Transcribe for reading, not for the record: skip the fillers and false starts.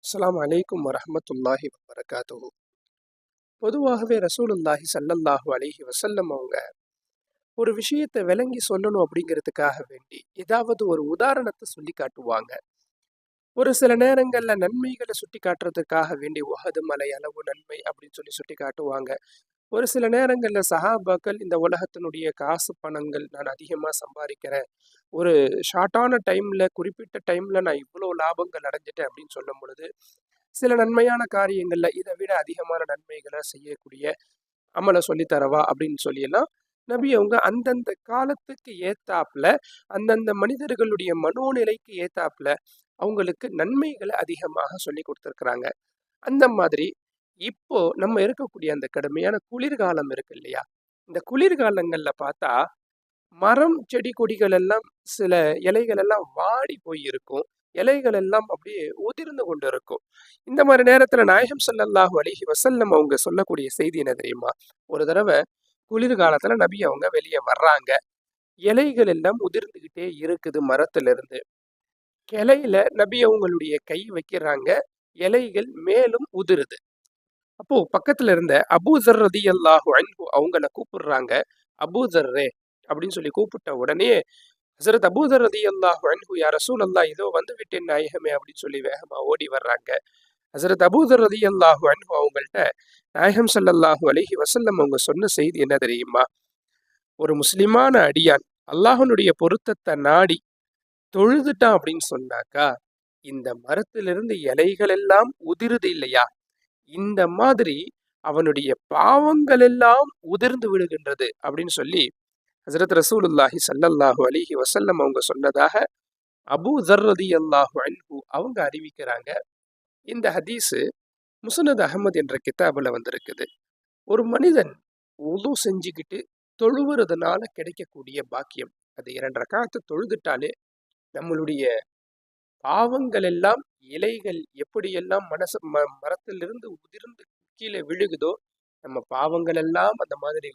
அஸ்ஸலாமு அலைக்கும் வரஹ்மத்துல்லாஹி வபரகாத்துஹு. பொதுவாகவே ரசூலுல்லாஹி ஸல்லல்லாஹு அலைஹி வஸல்லம் அவங்க ஒரு விஷயத்தை விளங்கி சொல்லணும் அப்படிங்கிறதுக்காக வேண்டி ஏதாவது ஒரு உதாரணத்தை சொல்லி காட்டுவாங்க. ஒரு சில நேரங்கள்ல நன்மைகளை சுட்டி காட்டுறதுக்காக வேண்டி உஹது மலை அளவு நன்மை அப்படின்னு சொல்லி சுட்டி காட்டுவாங்க. ஒரு சில நேரங்கள்ல சஹாபாக்கள் இந்த உலகத்தினுடைய காசு பணங்கள் நான் அதிகமா சம்பாதிக்கிறேன், ஒரு ஷார்ட்டான டைம்ல குறிப்பிட்ட டைம்ல நான் இவ்வளோ லாபங்கள் அடைஞ்சிட்டேன் அப்படின்னு சொல்லும் பொழுது சில நன்மையான காரியங்கள்ல இதை விட அதிகமான நன்மைகளை செய்யக்கூடிய அமலை சொல்லி தரவா அப்படின்னு சொல்லியெல்லாம் நபி அவங்க அந்தந்த காலத்துக்கு ஏத்தாப்புல அந்தந்த மனிதர்களுடைய மனோநிலைக்கு ஏத்தாப்புல அவங்களுக்கு நன்மைகளை அதிகமாக சொல்லி கொடுத்துருக்குறாங்க. அந்த மாதிரி இப்போ நம்ம இருக்கக்கூடிய அந்த கடுமையான குளிர்காலம் இருக்கு இல்லையா, இந்த குளிர்காலங்கள்ல பார்த்தா மரம் செடி கொடிகள் எல்லாம் சில இலைகள் எல்லாம் வாடி போய் இருக்கும், இலைகள் எல்லாம் அப்படியே உதிர்ந்து கொண்டு இருக்கும். இந்த மாதிரி நேரத்துல நாயகம் ஸல்லல்லாஹு அலைஹி வஸல்லம் அவங்க சொல்லக்கூடிய செய்தி என்ன தெரியுமா? ஒரு தடவை குளிர்காலத்துல நபி அவங்க வெளியே வர்றாங்க. இலைகள் எல்லாம் உதிர்ந்துகிட்டே இருக்குது மரத்துல இருந்து. கிளையில நபி அவங்களுடைய கை வைக்கிறாங்க, இலைகள் மேலும் உதிருது. அப்போ பக்கத்துல இருந்த அபூதர் ரதியல்லாஹு அன்ஹு அவங்கள கூப்பிடுறாங்க. அபூதர்ரே அப்படின்னு சொல்லி கூப்பிட்ட உடனே ஹஸரத் அபூதர் ரதியல்லாஹு அன்ஹு யா ரசூலல்லாஹ் இதோ வந்து விட்டேன் நாயகமே அப்படின்னு சொல்லி வேகமா ஓடி வர்றாங்க. ஹஸரத் அபூதர் ரதியல்லாஹு அன்ஹு அவங்கள்ட்ட நாயகம் ஸல்லல்லாஹு அலைஹி வஸல்லம் அவங்க சொன்ன செய்தி என்ன தெரியுமா? ஒரு முஸ்லிமான அடியான் அல்லாஹ்வுடைய பொருத்தத்தை நாடி தொழுதுட்டான் அப்படின்னு சொன்னாக்கா, இந்த மரத்திலிருந்து இலைகள் எல்லாம் உதிருது இல்லையா, இந்த மாதிரி அவனுடைய பாவங்கள் எல்லாம் உதிர்ந்து விடுகின்றது அப்படின்னு சொல்லி ஹஸரத் ரசூலுல்லாஹி ஸல்லல்லாஹு அலைஹி வஸல்லம் அவங்க சொன்னதாக அபூ ஸர் ரலியல்லாஹு அன்ஹு அவங்க அறிவிக்கிறாங்க. இந்த ஹதீஸு முஸ்னத் அஹ்மத் என்ற கிதாபுல வந்திருக்குது. ஒரு மனிதன் உது செஞ்சுக்கிட்டு தொழுவுறதுனால கிடைக்கக்கூடிய பாக்கியம், அது 2 ரக்காத்து தொழுதுட்டாலே நம்மளுடைய பாவங்கள் எல்லாம் இலைகள் எப்படியெல்லாம் மரத்திலிருந்து உதிர்ந்து கீழே விழுகுதோ நம்ம பாவங்கள் எல்லாம் அந்த மாதிரி